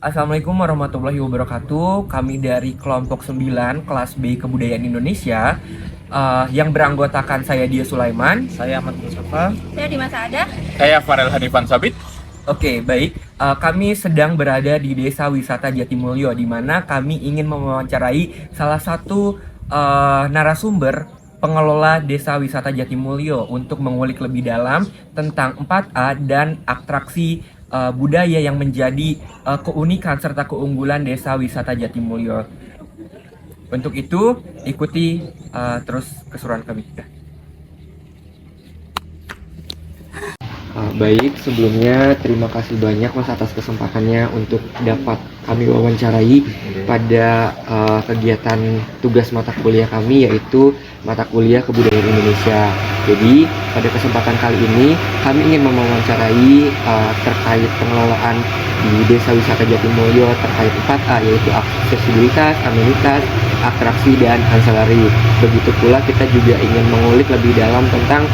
Assalamualaikum warahmatullahi wabarakatuh. Kami dari kelompok 9 kelas B Kebudayaan Indonesia yang beranggotakan saya Dia Sulaiman. Saya Ahmad Mustafa. Saya Dimas Ada. Saya Farel Hanifan Sabit. Oke, baik. Kami sedang berada di Desa Wisata Jatimulyo, di mana kami ingin mewawancarai salah satu narasumber pengelola Desa Wisata Jatimulyo untuk mengulik lebih dalam tentang 4A dan atraksi budaya yang menjadi keunikan serta keunggulan Desa Wisata Jatimulyo. Untuk itu, ikuti terus keseruan kami. Baik, sebelumnya terima kasih banyak Mas atas kesempatannya untuk dapat kami wawancarai pada kegiatan tugas mata kuliah kami, yaitu mata kuliah Kebudayaan Indonesia. Jadi pada kesempatan kali ini kami ingin mewawancarai terkait pengelolaan di Desa Wisata Jatimulyo terkait 4A, yaitu aksesibilitas, amenitas, atraksi, dan ancillary. Begitu pula kita juga ingin mengulik lebih dalam tentang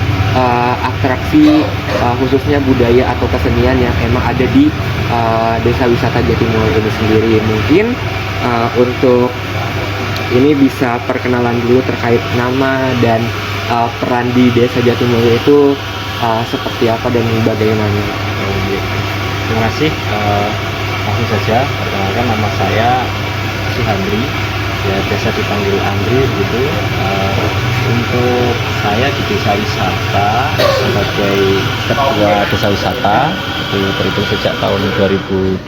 atraksi khususnya budaya atau kesenian yang emang ada di Desa Wisata Jatimulyo ini sendiri. Mungkin untuk ini bisa perkenalan dulu terkait nama dan peran di Desa Jatimulyo itu seperti apa dan bagaimana. Terima kasih. Langsung saja, perkenalkan nama saya Suhandri, ya biasa dipanggil Andri begitu. Untuk saya di Desa Wisata sebagai ketua Desa Wisata itu terhitung sejak tahun 2022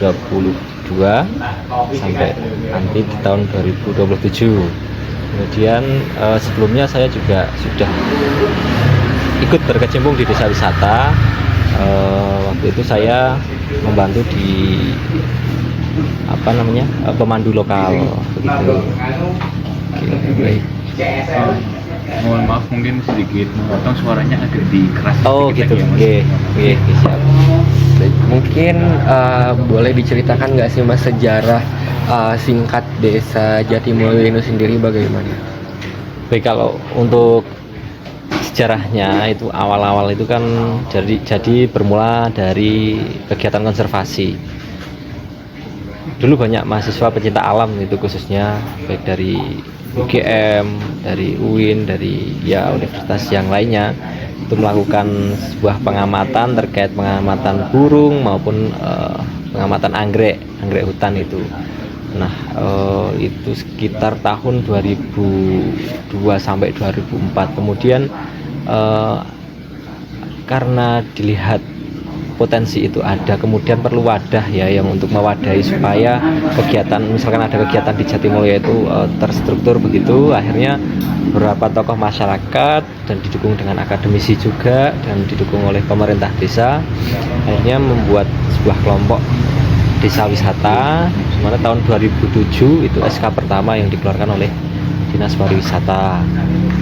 sampai nanti di tahun 2027. Kemudian sebelumnya saya juga sudah ikut berkecimpung di Desa Wisata. Waktu itu saya membantu di pemandu lokal begitu. Oke, baik. Mohon maaf mungkin sedikit memotong, suaranya agak dikeras. Oh gitu. Oke, siap. Mungkin boleh diceritakan nggak sih Mas sejarah singkat Desa Jatimulyo ini sendiri bagaimana? Baik, kalau untuk sejarahnya itu awal-awal itu kan jadi bermula dari kegiatan konservasi. Dulu banyak mahasiswa pencinta alam itu khususnya baik dari UGM, dari UIN, dari universitas yang lainnya itu melakukan sebuah pengamatan terkait pengamatan burung maupun pengamatan anggrek hutan itu. Nah, itu sekitar tahun 2002 sampai 2004. Kemudian karena dilihat potensi itu ada, kemudian perlu wadah ya yang untuk mewadahi supaya kegiatan, misalkan ada kegiatan di Jatimulyo itu terstruktur begitu. Akhirnya beberapa tokoh masyarakat dan didukung dengan akademisi juga dan didukung oleh pemerintah desa akhirnya membuat sebuah kelompok Desa Wisata, dimana tahun 2007 itu SK pertama yang dikeluarkan oleh Dinas Pariwisata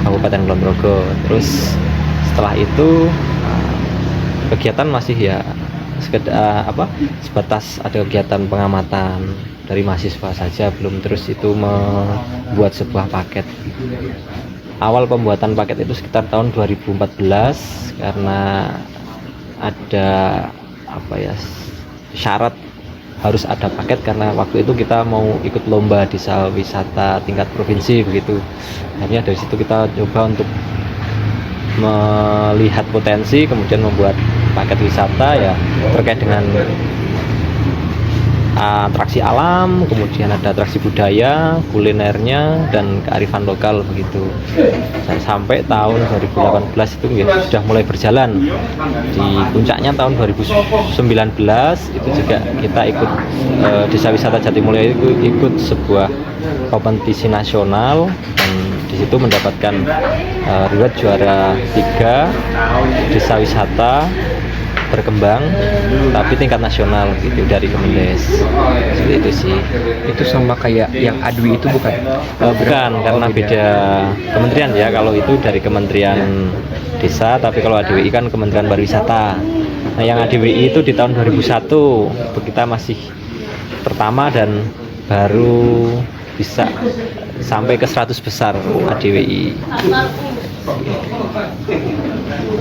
Kabupaten Kulon Progo. Terus setelah itu kegiatan masih ya sebatas ada kegiatan pengamatan dari mahasiswa saja, belum terus itu membuat sebuah paket. Awal pembuatan paket itu sekitar tahun 2014 karena ada syarat harus ada paket karena waktu itu kita mau ikut lomba desa wisata tingkat provinsi begitu. Akhirnya dari situ kita coba untuk melihat potensi, kemudian membuat paket wisata ya terkait dengan atraksi alam, kemudian ada atraksi budaya, kulinernya, dan kearifan lokal begitu. Dan sampai tahun 2018 itu ya, sudah mulai berjalan. Di puncaknya tahun 2019 itu juga kita ikut Desa Wisata Jatimulyo itu ikut sebuah kompetisi nasional dan di situ mendapatkan reward juara 3 Desa Wisata berkembang tapi tingkat nasional gitu dari Kemendes. Seperti itu sih. Itu sama kayak yang ADWI itu bukan? Bukan, karena beda kementerian ya. Kalau itu dari Kementerian Desa, tapi kalau ADWI kan Kementerian Pariwisata. Nah, yang ADWI itu di tahun 2001 kita masih pertama dan baru bisa sampai ke 100 besar ADWI.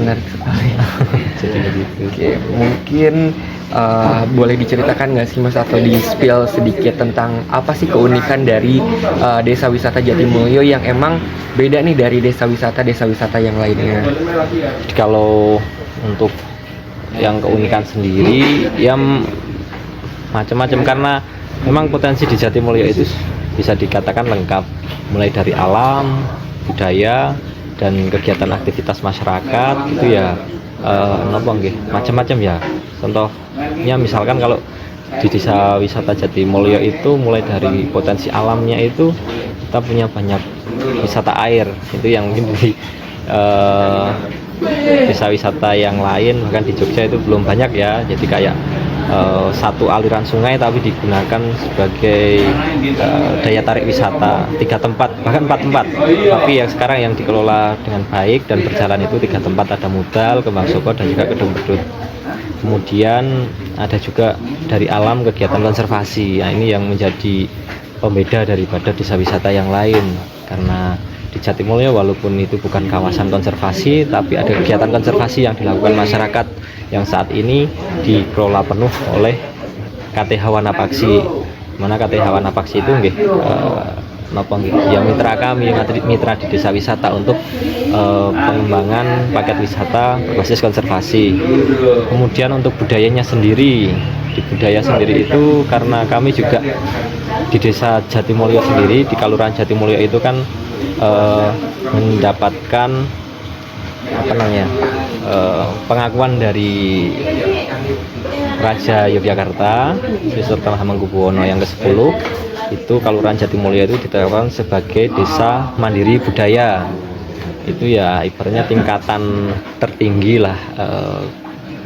Menarik sekali. Jadi begitu. Oke, mungkin boleh diceritakan nggak sih Mas atau di spill sedikit tentang apa sih keunikan dari desa wisata Jatimulyo yang emang beda nih dari desa wisata yang lainnya? Jadi kalau untuk yang keunikan sendiri ya macam-macam, karena memang potensi di Jatimulyo itu bisa dikatakan lengkap, mulai dari alam, budaya, dan kegiatan aktivitas masyarakat itu ya macam-macam ya. Contohnya misalkan kalau di desa wisata Jatimulyo itu mulai dari potensi alamnya itu kita punya banyak wisata air, itu yang mungkin di desa wisata yang lain bahkan di Jogja itu belum banyak ya. Jadi kayak satu aliran sungai tapi digunakan sebagai daya tarik wisata, 3 tempat bahkan 4 tempat, tapi yang sekarang yang dikelola dengan baik dan berjalan itu 3 tempat, ada Mudal, Kembang Soko, dan juga Kedung Pedut. Kemudian ada juga dari alam kegiatan konservasi. Nah, ini yang menjadi pembeda daripada desa wisata yang lain, karena di Jatimulyo walaupun itu bukan kawasan konservasi, tapi ada kegiatan konservasi yang dilakukan masyarakat yang saat ini dikelola penuh oleh KTH Wanapaksi. Mana KTH Wanapaksi itu ya mitra kami, mitra di desa wisata untuk pengembangan paket wisata berbasis konservasi. Kemudian untuk budayanya sendiri, di budaya sendiri itu karena kami juga di desa Jatimulyo sendiri, di Kelurahan Jatimulyo itu kan mendapatkan pengakuan dari Raja Yogyakarta Sri Sultan Hamengkubuwono yang ke-10. Itu Kelurahan Jatimulyo itu ditetapkan sebagai desa mandiri budaya. Itu ya ibaratnya tingkatan tertinggi lah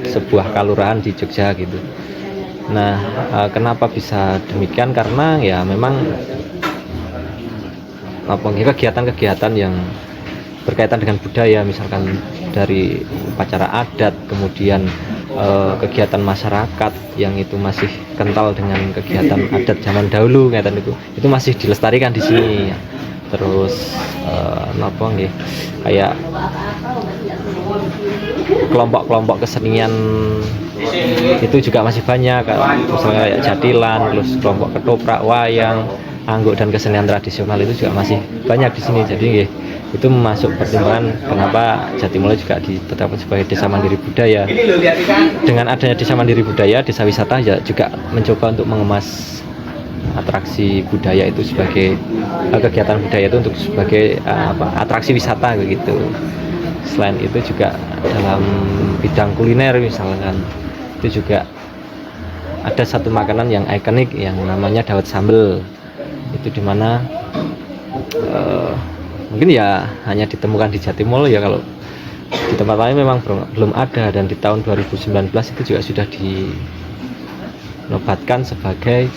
sebuah kelurahan di Jogja gitu. Nah, kenapa bisa demikian? Karena ya memang kegiatan-kegiatan yang berkaitan dengan budaya, misalkan dari upacara adat, kemudian kegiatan masyarakat yang itu masih kental dengan kegiatan adat zaman dahulu, itu masih dilestarikan di sini. Terus kayak kelompok-kelompok kesenian itu juga masih banyak, misalnya kayak jatilan, terus kelompok ketoprak, wayang, angguk, dan kesenian tradisional itu juga masih banyak di sini. Jadi itu masuk pertimbangan kenapa Jatimulyo juga ditetapkan sebagai desa mandiri budaya. Dengan adanya desa mandiri budaya, desa wisata ya juga mencoba untuk mengemas atraksi budaya itu sebagai kegiatan budaya itu untuk sebagai atraksi wisata begitu. Selain itu juga dalam bidang kuliner misalkan, itu juga ada satu makanan yang ikonik yang namanya dawet sambel. Itu dimana mungkin ya hanya ditemukan di Jatimulyo ya, kalau di tempat lain memang belum ada. Dan di tahun 2019 itu juga sudah dinobatkan sebagai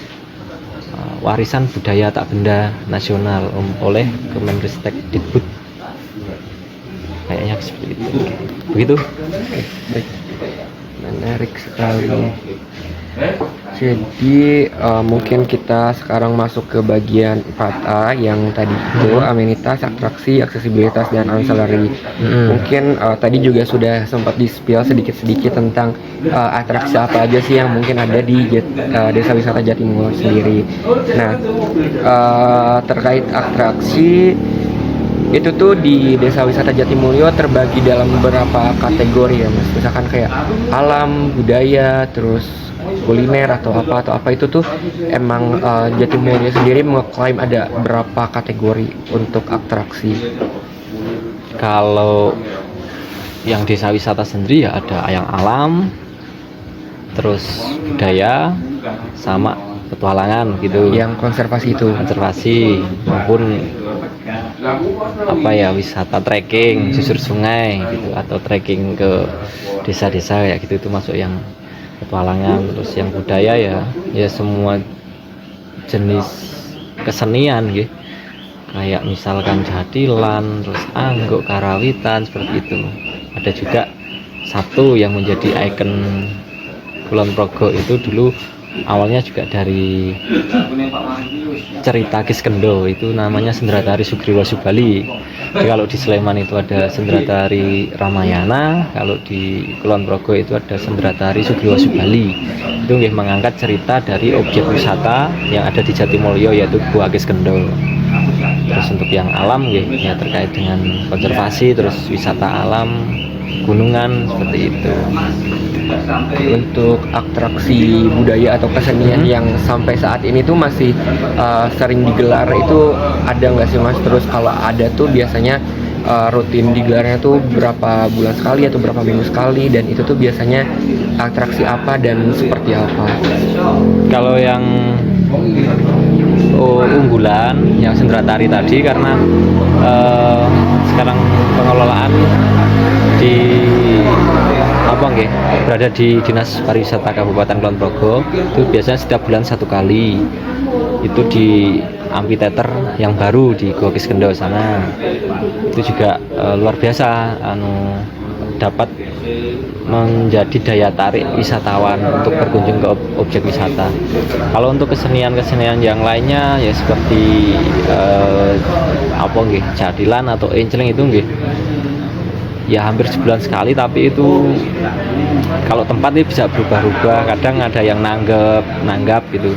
warisan budaya tak benda nasional oleh Kemenristek Dikbud, kayaknya seperti itu. Begitu. Baik. Menarik sekali. Jadi mungkin kita sekarang masuk ke bagian 4A yang tadi itu amenitas, atraksi, aksesibilitas, dan ancillary. Mungkin tadi juga sudah sempat di-spill sedikit-sedikit tentang atraksi apa aja sih yang mungkin ada di desa wisata Jatimulyo sendiri. Nah, terkait atraksi itu tuh di desa wisata Jatimulyo terbagi dalam beberapa kategori ya Mas. Misalkan kayak alam, budaya, terus kuliner atau apa itu tuh emang Jatimulyo sendiri mengklaim ada berapa kategori untuk atraksi. Kalau yang desa wisata sendiri ya ada yang alam, terus budaya, sama petualangan gitu. Yang konservasi itu. Konservasi maupun wisata trekking, susur sungai gitu, atau trekking ke desa-desa kayak gitu, itu masuk yang petualangan. Terus yang budaya ya semua jenis kesenian gitu, kayak misalkan jatilan, terus angguk, karawitan, seperti itu. Ada juga satu yang menjadi ikon Kulon Progo itu dulu awalnya juga dari cerita Kiskendo, itu namanya Sendratari Sugriwa Subali. Jadi kalau di Sleman itu ada Sendratari Ramayana, kalau di Kulon Progo itu ada Sendratari Sugriwa Subali. Itu nggih mengangkat cerita dari objek wisata yang ada di Jatimulyo, yaitu Gua Kiskendo. Terus untuk yang alam nggih ya terkait dengan konservasi, terus wisata alam, gunungan, seperti itu. Untuk atraksi budaya atau kesenian yang sampai saat ini tuh masih sering digelar itu ada nggak sih Mas? Terus kalau ada tuh biasanya rutin digelarnya tuh berapa bulan sekali atau berapa minggu sekali, dan itu tuh biasanya atraksi apa dan seperti apa? Kalau yang unggulan yang Sendratari tadi, karena sekarang pengelolaan di berada di Dinas Pariwisata Kabupaten Kulon Progo, itu biasanya setiap bulan 1 kali, itu di amphitheater yang baru di Gua Kiskendo sana. Itu juga luar biasa, dapat menjadi daya tarik wisatawan untuk berkunjung ke objek wisata. Kalau untuk kesenian-kesenian yang lainnya ya seperti jadilan atau enceling itu nggih ya hampir sebulan sekali, tapi itu kalau tempat ini bisa berubah-ubah. Kadang ada yang nanggap gitu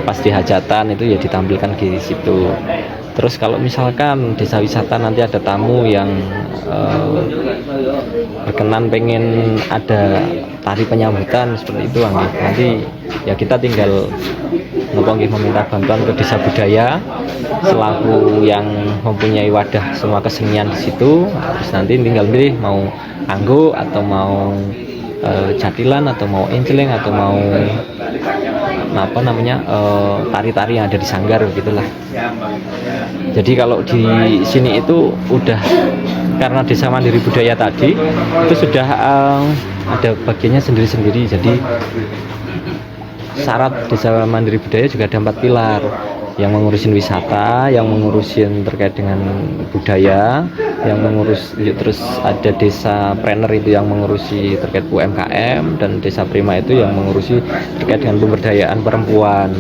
pas di hajatan, itu ya ditampilkan di situ. Terus kalau misalkan desa wisata nanti ada tamu yang berkenan pengen ada tari penyambutan seperti itu, nanti ya kita tinggal meminta bantuan ke desa budaya selaku yang mempunyai wadah semua kesenian di situ. Terus nanti tinggal pilih mau anggo atau mau jadilan atau mau enceleng atau mau tari-tari yang ada di sanggar begitulah. Jadi kalau di sini itu udah, karena desa mandiri budaya tadi itu sudah ada bagiannya sendiri-sendiri. Jadi syarat desa mandiri budaya juga ada 4 pilar, yang mengurusin wisata, yang mengurusin terkait dengan budaya, yang mengurus, terus ada desa planner itu yang mengurusi terkait UMKM, dan desa prima itu yang mengurusi terkait dengan pemberdayaan perempuan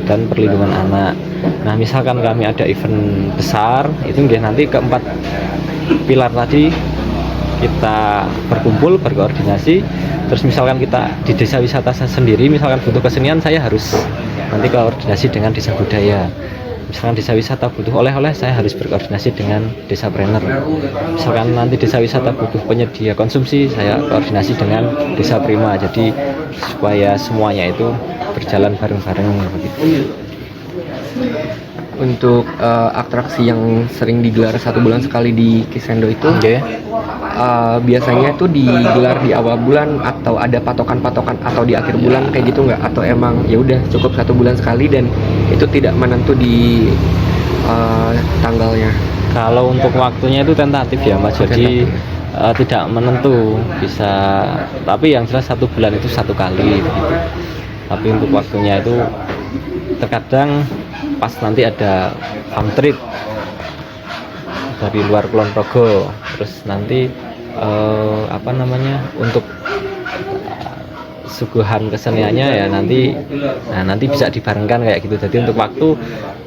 dan perlindungan anak. Nah, misalkan kami ada event besar, itu nanti keempat pilar tadi kita berkumpul, berkoordinasi. Terus misalkan kita di desa wisata sendiri, misalkan butuh kesenian, saya harus nanti koordinasi dengan desa budaya. Misalkan desa wisata butuh oleh-oleh, saya harus berkoordinasi dengan desa planner. Misalkan nanti desa wisata butuh penyedia konsumsi, saya koordinasi dengan desa prima. Jadi supaya semuanya itu berjalan bareng-bareng begitu. Untuk atraksi yang sering digelar 1 bulan sekali di Kiskendo itu, biasanya itu digelar di awal bulan atau ada patokan-patokan atau di akhir bulan kayak gitu nggak? Atau emang ya udah cukup 1 bulan sekali dan itu tidak menentu di tanggalnya? Kalau untuk waktunya itu tentatif ya Mas, jadi tidak menentu, bisa, tapi yang jelas 1 bulan itu 1 kali begitu. Tapi untuk waktunya itu terkadang pas nanti ada farm trip dari luar Kulon Progo, terus nanti untuk suguhan keseniannya ya nanti bisa dibarengkan kayak gitu. Jadi untuk waktu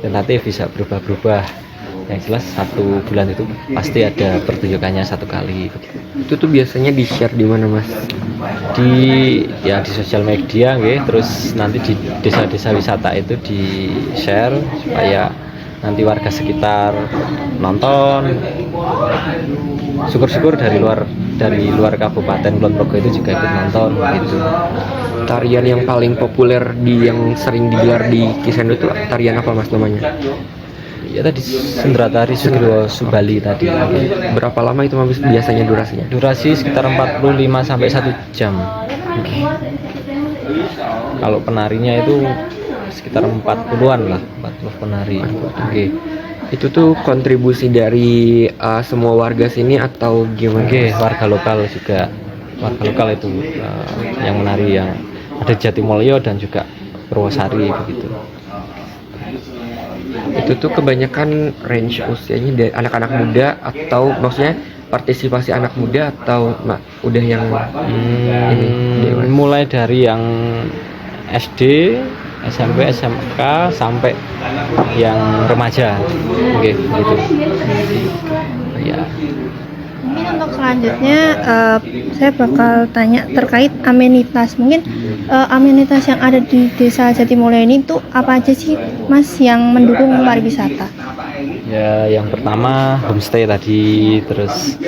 tentatif bisa berubah-berubah. Yang jelas 1 bulan itu pasti ada pertunjukannya 1 kali begitu. Itu tuh biasanya di-share di mana Mas? Di sosial media terus nanti di desa-desa wisata itu di-share supaya nanti warga sekitar nonton. Syukur-syukur dari luar Kabupaten Kulon Progo itu juga ikut nonton gitu. Tarian yang paling populer yang sering digelar di Kiskendo itu tarian apa Mas namanya? Ya tadi Sendratari Sugriwa Subali tadi. Berapa lama itu Mas biasanya durasinya? Durasi sekitar 45 sampai 1 jam. Kalau penarinya itu sekitar 40-an lah, 40 penari. Itu tuh kontribusi dari semua warga sini atau gimana? Warga lokal juga. Warga lokal itu yang menari, yang ada Jatimulyo dan juga Purwosari begitu. Itu tuh kebanyakan range usianya dari anak-anak muda, atau maksudnya partisipasi anak muda atau udah yang mulai dari yang SD, SMP, SMK sampai yang remaja. Oke, gitu. Ya. Mungkin untuk selanjutnya saya bakal tanya terkait amenitas. Mungkin amenitas yang ada di Desa Jatimulyo ini tuh apa aja sih Mas yang mendukung pariwisata? Ya, yang pertama homestay tadi, terus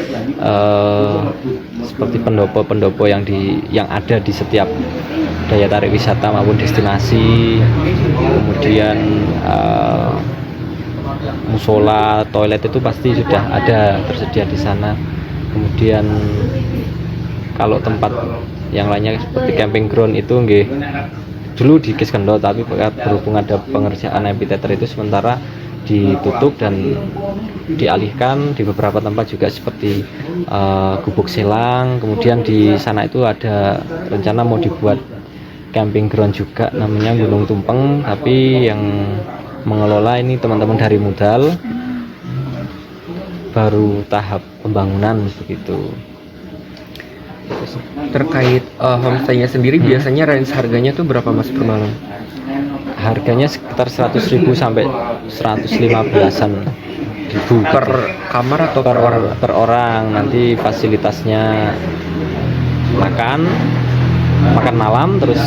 seperti pendopo-pendopo yang ada di setiap daya tarik wisata maupun destinasi, kemudian musola, toilet itu pasti sudah ada tersedia di sana. Kemudian kalau tempat yang lainnya seperti camping ground itu nggih dulu di Kiskendo, tapi berhubung ada pengerjaan amphitheater itu sementara ditutup dan dialihkan. Di beberapa tempat juga seperti Gubuk Selang, kemudian di sana itu ada rencana mau dibuat camping ground juga namanya Gunung Tumpeng, tapi yang mengelola ini teman-teman dari Mudal, baru tahap pembangunan begitu. Terkait homestay-nya sendiri biasanya range harganya tuh berapa Mas per malam? Harganya sekitar 100.000 sampai 115-an ribu Per kamar atau per orang? per orang. Nanti fasilitasnya makan malam, terus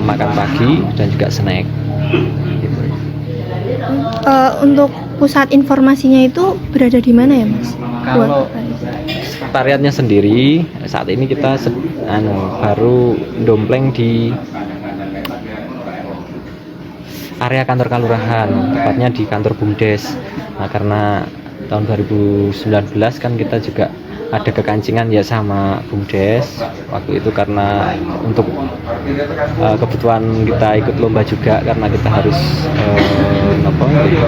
makan pagi dan juga snack gitu. Untuk pusat informasinya itu berada di mana ya Mas? Kalau sekretariatnya sendiri saat ini kita baru dompleng di area kantor kelurahan, tepatnya di kantor BUMDes. Nah, karena tahun 2019 kan kita juga ada kekancingan ya sama BUMDes waktu itu, karena untuk kebutuhan kita ikut lomba juga, karena kita harus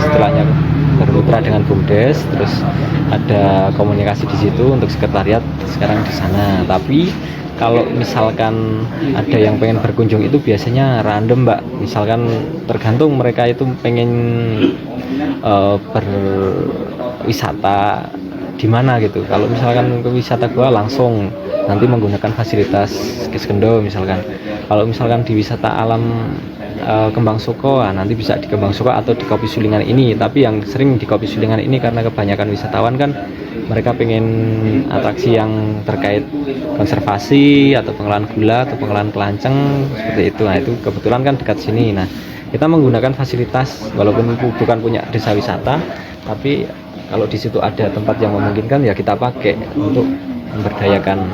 setelahnya bermitra dengan BUMDes, terus ada komunikasi di situ untuk sekretariat sekarang di sana. Tapi kalau misalkan ada yang pengen berkunjung itu biasanya random Mbak, misalkan tergantung mereka itu pengen berwisata di mana gitu. Kalau misalkan ke wisata gua langsung nanti menggunakan fasilitas Kiskendo misalkan. Kalau misalkan di wisata alam Kembang Soko, nanti bisa di Kembang Soko atau di Kopi Sulingan ini. Tapi yang sering di Kopi Sulingan ini karena kebanyakan wisatawan kan mereka pengen atraksi yang terkait konservasi atau pengolahan gula atau pengolahan kelanceng seperti itu. Nah, itu kebetulan kan dekat sini. Nah, kita menggunakan fasilitas walaupun itu bukan punya desa wisata, tapi kalau di situ ada tempat yang memungkinkan ya kita pakai untuk memberdayakan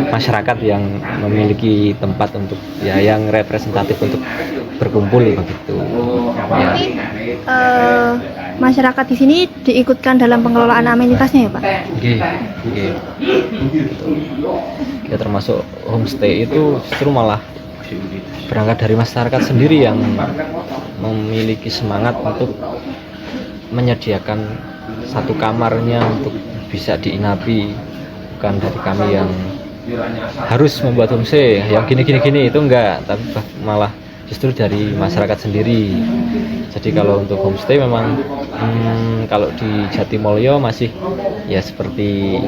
masyarakat yang memiliki tempat untuk ya yang representatif untuk berkumpul begitu. Ya. Masyarakat di sini diikutkan dalam pengelolaan amenitasnya ya Pak? Oke. Ya, termasuk homestay itu justru malah berangkat dari masyarakat sendiri yang memiliki semangat untuk menyediakan satu kamarnya untuk bisa diinapi, bukan dari kami yang harus membuat homestay yang gini itu enggak, tapi malah justru dari masyarakat sendiri. Jadi kalau untuk homestay memang kalau di Jatimulyo masih ya seperti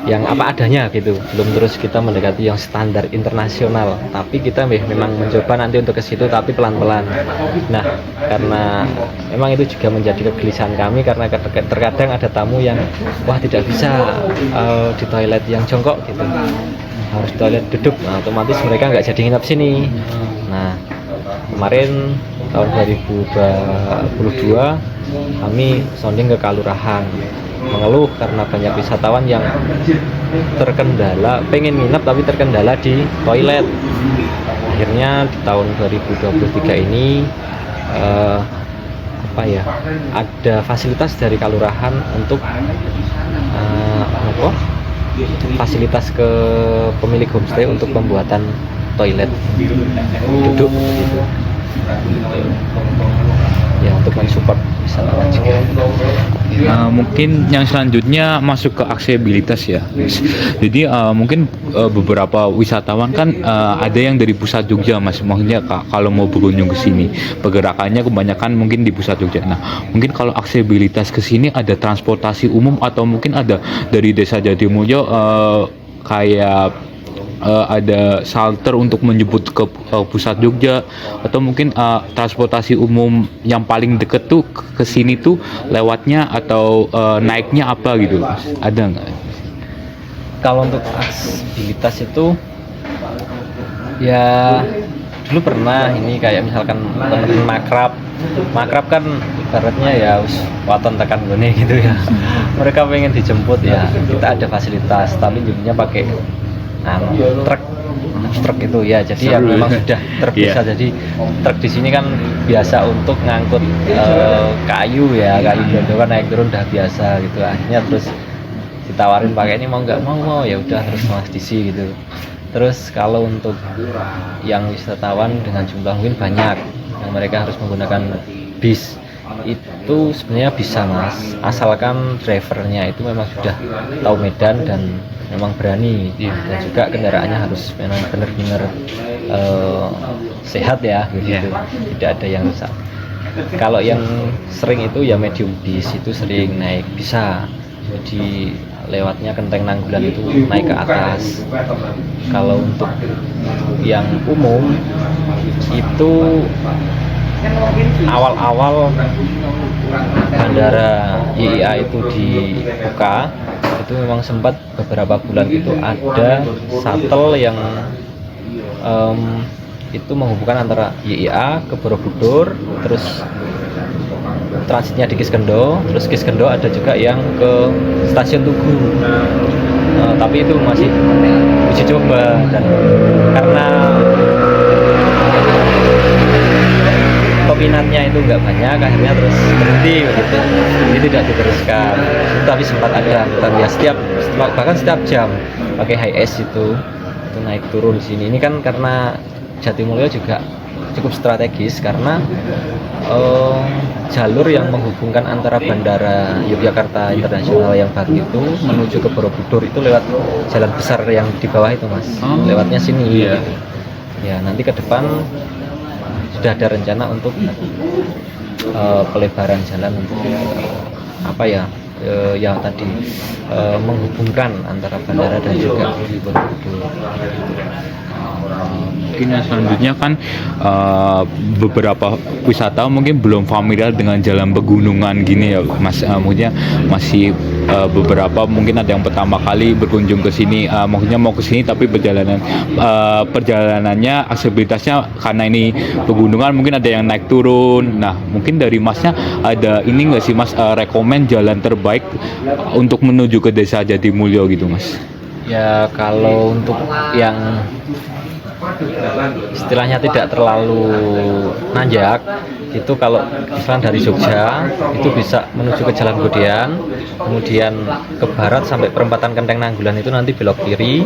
yang apa adanya gitu, belum terus kita mendekati yang standar internasional, tapi kita memang mencoba nanti untuk ke situ tapi pelan-pelan. Nah, karena memang itu juga menjadi kegelisahan kami, karena terkadang ada tamu yang tidak bisa di toilet yang jongkok gitu, harus toilet duduk. Nah, otomatis mereka nggak jadi nginep sini. Nah, kemarin tahun 2022 kami sounding ke Kalurahan, mengeluh karena banyak wisatawan yang terkendala pengen nginep tapi terkendala di toilet. Akhirnya di tahun 2023 ini ada fasilitas dari Kalurahan untuk fasilitas ke pemilik homestay untuk pembuatan toilet duduk gitu. Ya, untuk mensupport wisatawan juga. Mungkin yang selanjutnya masuk ke aksesibilitas ya. Jadi mungkin beberapa wisatawan kan ada yang dari pusat Jogja Mas, maksudnya kalau mau berkunjung ke sini pergerakannya kebanyakan mungkin di pusat Jogja. Nah, mungkin kalau aksesibilitas ke sini ada transportasi umum atau mungkin ada dari Desa Jatimulyo kayak ada shelter untuk menjemput ke pusat Jogja, atau mungkin transportasi umum yang paling deket tuh ke sini tuh lewatnya atau naiknya apa gitu, Mas? Ada nggak? Kalau untuk aksesibilitas itu ya dulu pernah ini kayak misalkan temen makrab kan ibaratnya ya waton tekan gini gitu ya. Mereka pengen dijemput ya, kita ada fasilitas tapi jadinya pakai truk itu ya, jadi ya memang sudah terbiasa. Jadi truk di sini kan biasa untuk ngangkut kayu gelondongan naik turun udah biasa gitu. Akhirnya terus ditawarin pakai ini, mau nggak mau ya udah terus mas diisi gitu. Terus kalau untuk yang wisatawan dengan jumlah mungkin banyak yang mereka harus menggunakan bis, itu sebenarnya bisa mas, asalkan drivernya itu memang sudah tahu medan dan memang berani, dan juga kendaraannya harus memang benar-benar sehat ya gitu. Tidak ada yang rusak. Kalau yang sering itu ya medium bis itu sering naik bisa, jadi lewatnya Kenteng Nanggulan itu naik ke atas. Kalau untuk yang umum itu awal-awal bandara YIA itu dibuka, itu memang sempat beberapa bulan itu ada shuttle yang itu menghubungkan antara YIA ke Borobudur, terus transitnya di Kiskendo, terus Kiskendo ada juga yang ke stasiun Tugu. Tapi itu masih uji coba, dan karena peminatnya itu nggak banyak, akhirnya terus berhenti begitu. Jadi tidak diteruskan. Tapi sempat ada angkutan ya bahkan setiap jam pakai HiS itu naik turun di sini. Ini kan karena Jatimulyo juga cukup strategis karena jalur yang menghubungkan antara bandara Yogyakarta Internasional yang baru itu menuju ke Borobudur itu lewat jalan besar yang di bawah itu mas, lewatnya sini gitu. Ya nanti ke depan sudah ada rencana untuk pelebaran jalan untuk yang tadi menghubungkan antara bandara dan juga Borobudur. Mungkin yang selanjutnya kan beberapa wisata mungkin belum familiar dengan jalan pegunungan gini ya mas, maksudnya masih beberapa mungkin ada yang pertama kali berkunjung ke sini, maksudnya mau ke sini tapi perjalanannya aksesibilitasnya karena ini pegunungan mungkin ada yang naik turun. Nah mungkin dari masnya ada ini nggak sih mas, rekomen jalan terbaik untuk menuju ke desa Jatimulyo gitu mas? Ya kalau untuk yang istilahnya tidak terlalu nanjak itu, kalau misalnya dari Jogja itu bisa menuju ke Jalan Godean, kemudian ke barat sampai perempatan Kenteng Nanggulan itu nanti belok kiri,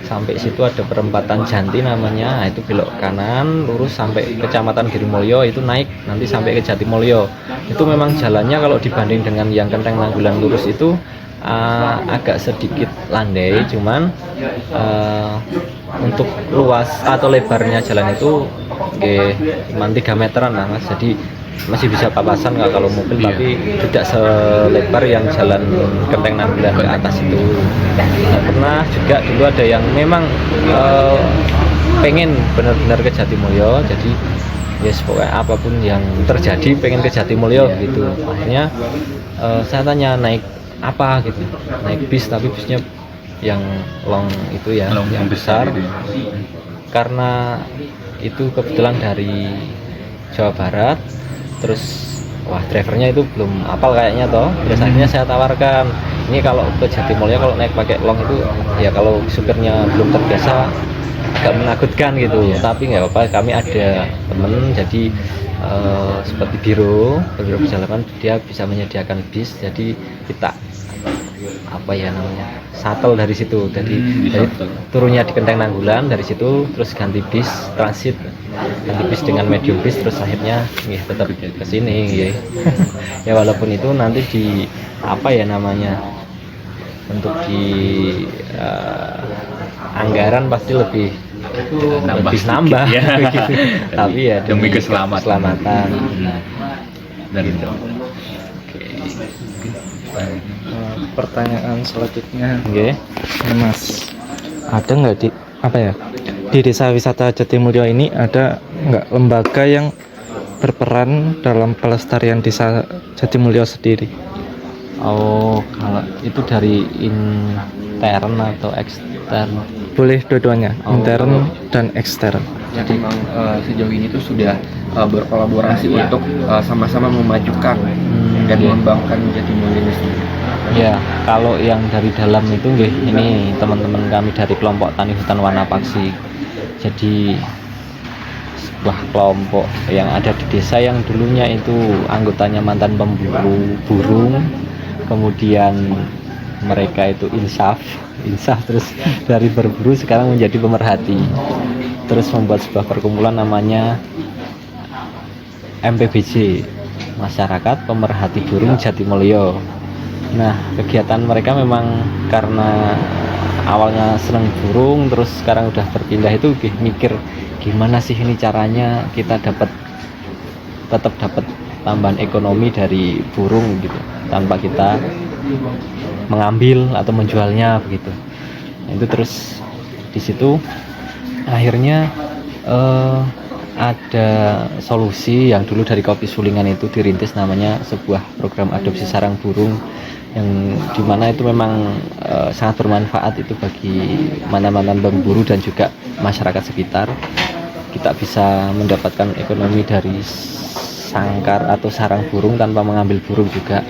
sampai situ ada perempatan Janti namanya, itu belok kanan lurus sampai Kecamatan Girimulyo, itu naik nanti sampai ke Jatimulyo. Itu memang jalannya kalau dibanding dengan yang Kenteng Nanggulan lurus itu agak sedikit landai, cuman untuk luas atau lebarnya jalan itu cuma 3 meteran lah mas, jadi masih bisa papasan nggak kalau mobil, tapi tidak selebar yang jalan Kenteng Nanggulan ke atas itu. Pernah juga dulu ada yang memang pengen benar-benar ke Jatimulyo, jadi yes pokoknya apapun yang terjadi pengen ke Jatimulyo gitu. Akhirnya saya tanya naik apa gitu, naik bis tapi bisnya yang long itu ya, yang besar, karena itu kebetulan dari Jawa Barat. Terus wah drivernya itu belum hafal kayaknya toh, terus akhirnya saya tawarkan ini kalau ke Jatimulyo kalau naik pakai long itu ya kalau supirnya belum terbiasa agak menakutkan gitu, tapi nggak apa-apa, kami ada temen jadi seperti biro perjalanan, dia bisa menyediakan bis, jadi kita shuttle dari situ, jadi turunnya di Kenteng Nanggulan, dari situ terus ganti bis transit, ganti bis dengan medium bis, terus akhirnya tetap ke sini ya walaupun itu nanti di untuk di anggaran pasti lebih nambah ya. Gitu. Tapi ya demi keselamatan. Dan itu. Pertanyaan selanjutnya, Okay. Mas, ada nggak apa ya, di desa wisata Jatimulyo ini ada nggak lembaga yang berperan dalam pelestarian desa Jatimulyo sendiri? Oh, kalau itu dari intern atau ekstern? Boleh dua-duanya, Oh, intern dan ekstern. Jadi memang sejauh ini tuh sudah berkolaborasi untuk sama-sama memajukan dan iya. mengembangkan Jatimulyo ini sendiri. Ya, kalau yang dari dalam itu nggih, ini teman-teman kami dari kelompok Tani Hutan Wanapaksi. Jadi sebuah kelompok yang ada di desa yang dulunya itu anggotanya mantan pemburu burung, kemudian mereka itu insaf terus dari berburu sekarang menjadi pemerhati, terus membuat sebuah perkumpulan namanya MPBJ, Masyarakat Pemerhati Burung Jatimulyo. Nah, kegiatan mereka memang karena awalnya seneng burung, terus sekarang udah berpindah itu mikir gimana sih ini caranya kita tetap dapat tambahan ekonomi dari burung gitu, tanpa kita mengambil atau menjualnya begitu. Nah, itu terus di situ akhirnya ada solusi yang dulu dari Kopi Sulingan itu dirintis, namanya sebuah program adopsi sarang burung yang dimana itu memang sangat bermanfaat itu bagi mantan-mantan pemburu dan juga masyarakat sekitar. Kita bisa mendapatkan ekonomi dari sangkar atau sarang burung tanpa mengambil burung juga.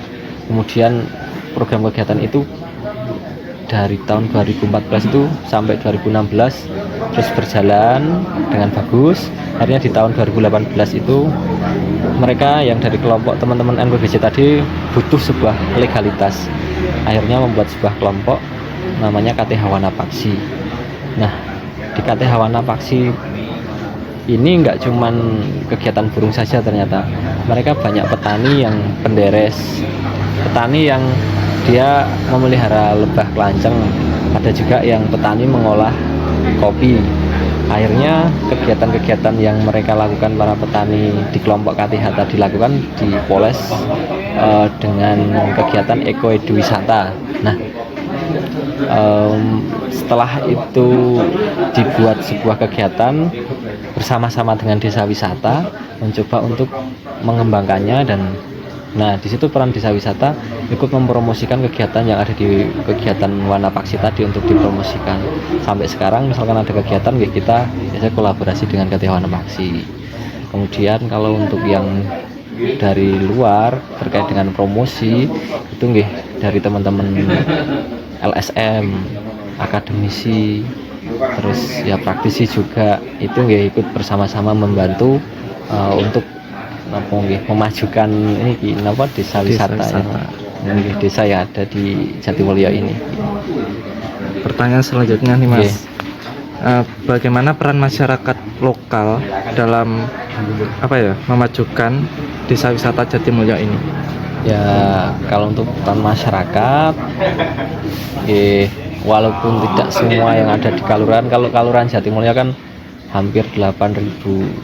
Kemudian program kegiatan itu dari tahun 2014 itu sampai 2016 terus berjalan dengan bagus. Akhirnya di tahun 2018 itu mereka yang dari kelompok teman-teman NPBJ tadi butuh sebuah legalitas, akhirnya membuat sebuah kelompok namanya KTH Wanapaksi. Nah, di KTH Wanapaksi ini nggak cuman kegiatan burung saja, ternyata mereka banyak petani yang penderes, petani yang dia memelihara lebah kelanceng, ada juga yang petani mengolah kopi. Akhirnya kegiatan-kegiatan yang mereka lakukan para petani di kelompok KTH tadi lakukan dipoles dengan kegiatan ekoedwisata. Nah, setelah itu dibuat sebuah kegiatan bersama-sama dengan desa wisata, mencoba untuk mengembangkannya. Dan nah, di situ peran desa wisata ikut mempromosikan kegiatan yang ada di kegiatan Wanapaksi tadi untuk dipromosikan. Sampai sekarang misalkan ada kegiatan, kita biasanya kolaborasi dengan KTH Wanapaksi. Kemudian kalau untuk yang dari luar terkait dengan promosi itu dari teman-teman LSM, akademisi, terus ya praktisi juga itu ikut bersama-sama membantu untuk memajukan ini desa wisata. Ya, desa yang ada di Jatimulyo ini. Pertanyaan selanjutnya nih Mas, bagaimana peran masyarakat lokal dalam memajukan desa wisata Jatimulyo ini? Ya, kalau untuk peran masyarakat, walaupun tidak semua yang ada di Kalurahan, kalau Kalurahan Jatimulyo kan hampir 8.000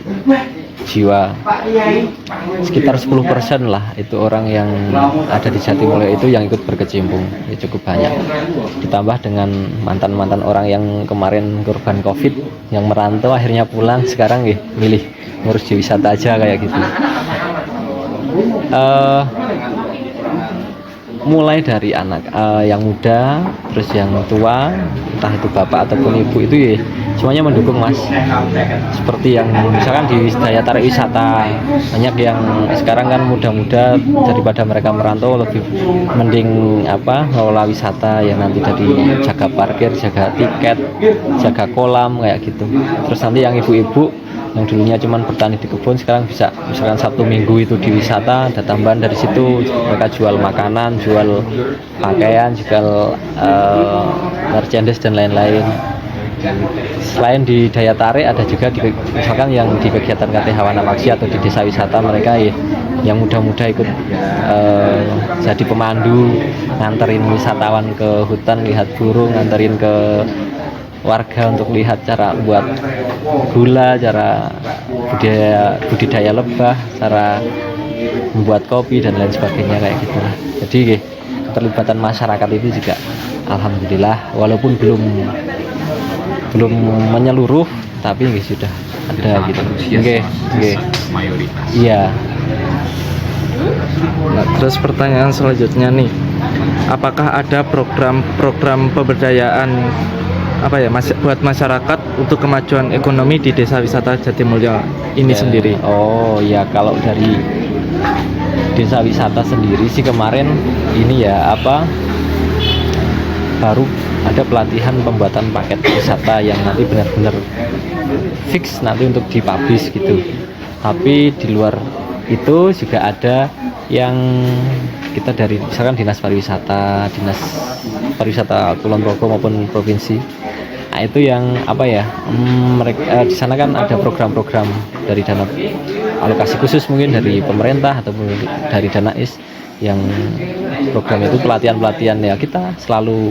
jiwa, sekitar 10% lah itu orang yang ada di Jatimulyo itu yang ikut berkecimpung, ya cukup banyak. Ditambah dengan mantan-mantan orang yang kemarin korban COVID yang merantau akhirnya pulang, sekarang milih ngurus di wisata aja kayak gitu. Mulai dari anak yang muda, terus yang tua, entah itu bapak ataupun ibu, itu semuanya mendukung Mas. Seperti yang misalkan di daya tarik wisata, banyak yang sekarang kan muda-muda, daripada mereka merantau lebih mending ngelola wisata yang nanti dari jaga parkir, jaga tiket, jaga kolam kayak gitu. Terus nanti yang ibu-ibu yang dulunya cuma bertani di kebun, sekarang bisa misalkan Sabtu Minggu itu di wisata, ada tambahan dari situ, mereka jual makanan, jual pakaian, jual merchandise dan lain-lain. Selain di daya tarik, ada juga misalkan yang di kegiatan KTH Wanapaksi atau di desa wisata, mereka yang muda-muda ikut jadi pemandu, nganterin wisatawan ke hutan lihat burung, nganterin ke warga untuk lihat cara buat gula, cara budidaya lebah, cara membuat kopi dan lain sebagainya kayak gitu. Jadi keterlibatan masyarakat itu juga alhamdulillah, walaupun belum belum menyeluruh, tapi nggih sudah ada gitu. Nggih, nggih. Mayoritas. Iya. Nah, terus pertanyaan selanjutnya nih, apakah ada program-program pemberdayaan buat masyarakat untuk kemajuan ekonomi di Desa Wisata Jatimulyo ini Ya. sendiri? Oh ya, kalau dari desa wisata sendiri sih kemarin ini ya baru ada pelatihan pembuatan paket wisata yang nanti benar-benar fix nanti untuk dipublish gitu. Tapi di luar itu juga ada yang kita dari misalkan Dinas Pariwisata Kulon Progo maupun provinsi. Nah, itu yang mereka di sana kan ada program-program dari dana alokasi khusus mungkin dari pemerintah ataupun dari dana IS yang program itu pelatihan ya, kita selalu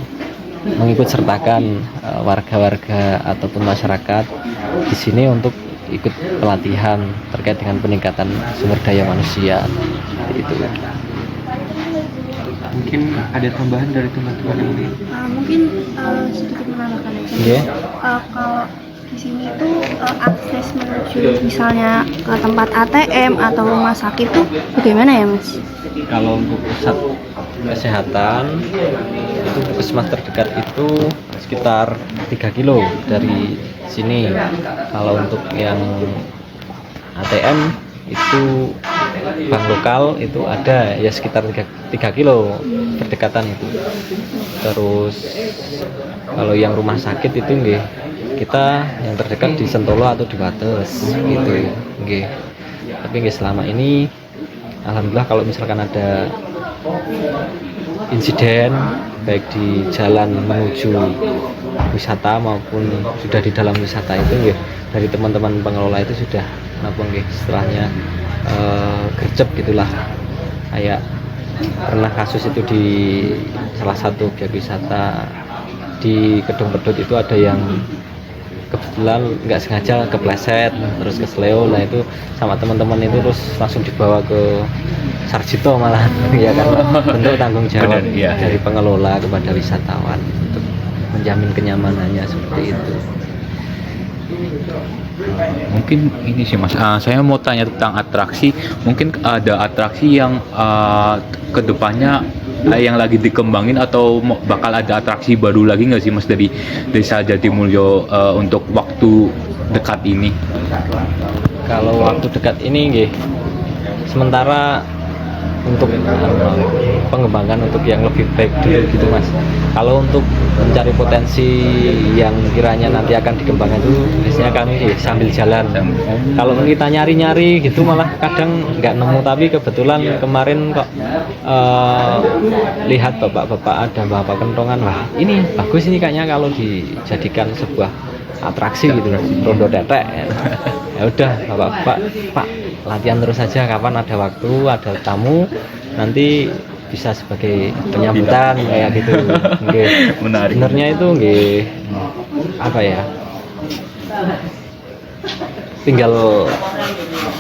mengikut sertakan warga-warga ataupun masyarakat di sini untuk ikut pelatihan terkait dengan peningkatan sumber daya manusia itu. Mungkin ada tambahan dari teman-teman yang lain. Mungkin sedikit menambahkan aja. Iya. Kalau di sini tuh akses menuju misalnya ke tempat ATM atau rumah sakit tuh bagaimana ya, Mas? Kalau untuk pusat kesehatan itu puskesmas terdekat itu sekitar 3 kilo dari sini. Kalau untuk yang ATM itu bank lokal itu ada ya sekitar 3 kilo berdekatan itu. Terus kalau yang rumah sakit itu nggih, kita yang terdekat di Sentolo atau di Wates gitu nggih. Tapi nggih selama ini alhamdulillah kalau misalkan ada insiden baik di jalan menuju wisata maupun sudah di dalam wisata itu nggih, dari teman-teman pengelola itu sudah istilahnya gercep gitulah. Kayak pernah kasus itu di salah satu objek wisata di Kedung Pedut itu ada yang kebetulan nggak sengaja kepleset terus kesleo, nah itu sama teman-teman itu terus langsung dibawa ke Sarjito malah ya kan, bentuk tanggung jawab Benar, iya. dari pengelola kepada wisatawan untuk menjamin kenyamanannya seperti itu. Mungkin ini sih Mas, saya mau tanya tentang atraksi. Mungkin ada atraksi yang kedepannya yang lagi dikembangin atau bakal ada atraksi baru lagi nggak sih Mas dari Desa Jatimulyo untuk waktu dekat ini? Kalau waktu dekat ini nggih, sementara untuk pengembangan untuk yang lebih baik dulu gitu Mas. Kalau untuk mencari potensi yang kiranya nanti akan dikembangkan itu biasanya kami sih sambil jalan. Kalau kita nyari-nyari gitu malah kadang nggak nemu, tapi kebetulan kemarin kok lihat bapak-bapak ada bapak kentongan, wah ini bagus ini kayaknya kalau dijadikan sebuah atraksi gitu, rondo tetek. Ya udah bapak-bapak, Pak latihan terus saja, kapan ada waktu ada tamu nanti bisa sebagai penyambutan kayak gitu. Nggih. Menarik. Sebenarnya itu nggih tinggal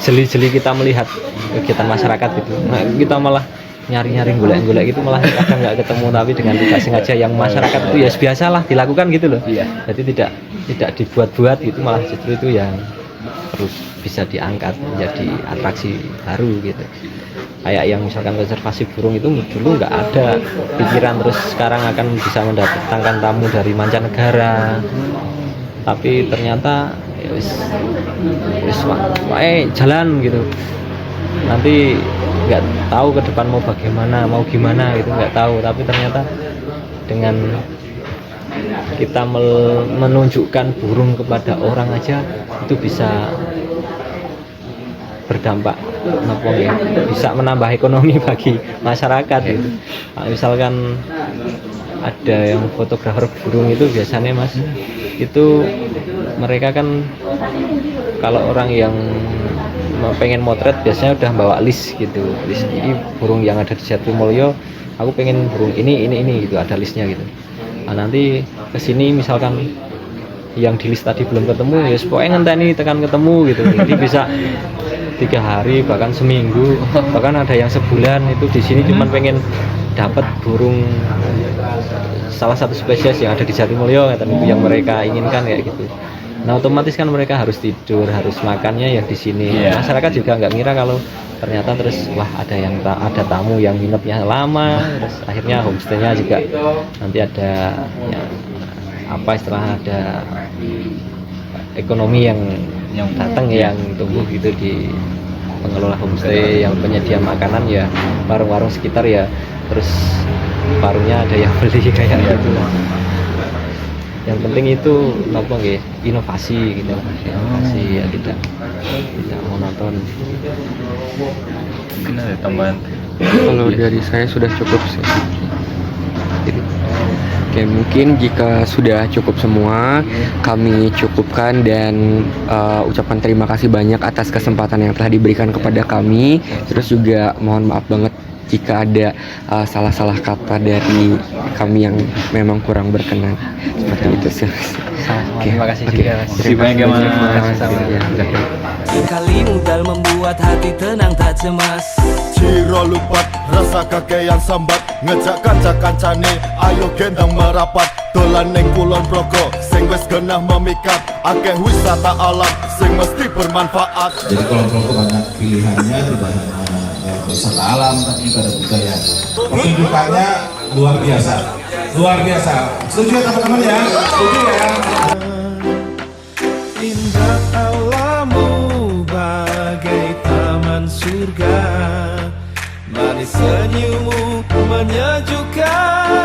jeli-jeli kita melihat kegiatan masyarakat gitu. Nah, kita malah nyari-nyari golek-golek gitu malah kadang nggak ketemu, tapi dengan tidak sengaja yang masyarakat itu ya biasalah dilakukan gitu loh. Iya. Jadi tidak dibuat-buat gitu, malah justru itu yang terus bisa diangkat menjadi atraksi baru gitu. Kayak yang misalkan konservasi burung itu dulu nggak ada pikiran, terus sekarang akan bisa mendatangkan tamu dari mancanegara, tapi ternyata ya wis jalan gitu. Nanti nggak tahu ke depan mau bagaimana, mau gimana gitu nggak tahu, tapi ternyata dengan kita menunjukkan burung kepada orang aja itu bisa berdampak bisa menambah ekonomi bagi masyarakat gitu. Nah, misalkan ada yang fotografer burung itu biasanya Mas, itu mereka kan kalau orang yang pengen motret biasanya udah bawa list gitu, list ini burung yang ada di Jatimulyo, aku pengen burung ini gitu, ada listnya gitu. Nah, nanti kesini misalkan yang di list tadi belum ketemu, ya pokoknya ngenteni tekan ketemu gitu. Jadi bisa 3 hari bahkan seminggu, bahkan ada yang sebulan itu di sini cuma pengen dapat burung salah satu spesies yang ada di Jatimulyo yang mereka inginkan kayak gitu. Nah otomatis kan mereka harus tidur, harus makannya ya di sini. Iya. Masyarakat juga nggak ngira kalau ternyata terus wah ada tamu yang nginepnya lama, terus akhirnya homestay-nya juga nanti ada ya, apa istilah ada ekonomi yang datang yang tumbuh gitu di pengelola homestay yang penyedia makanan ya warung-warung sekitar ya, terus warungnya ada yang beli kayak gitu. Yang penting itu apa nggih inovasi gitu, inovasi ya tidak monoton. Mungkin ada tambahan. Kalau dari saya sudah cukup sih. Oke, mungkin jika sudah cukup semua, kami cukupkan dan ucapkan terima kasih banyak atas kesempatan yang telah diberikan kepada kami. Terus juga mohon maaf banget jika ada salah-salah kata dari kami yang memang kurang berkenan. Seperti itu sih. Oke, Terima kasih oke. juga, Mas. Terima kasih Terima kasih banyak, banyak, Mas. Mas. Ya, udah. Kali modal membuat hati tenang tak cemas. Ciro lupat, rasa kakean sambat. Ngejak kanca-kancane, ayo gendang merapat. Dolan ning Kulon Progo, sing wis genah memikat. Akeh wisata alam, sing mesti bermanfaat. Jadi Kulon Progo banyak pilihannya, tidak hanya wisata alam, tapi juga ada budaya. Pertunjukannya luar biasa, luar biasa. Setuju ya teman-teman ya? Setuju ya? Indah alammu bagai taman surga. Manis senyummu menyejukkan.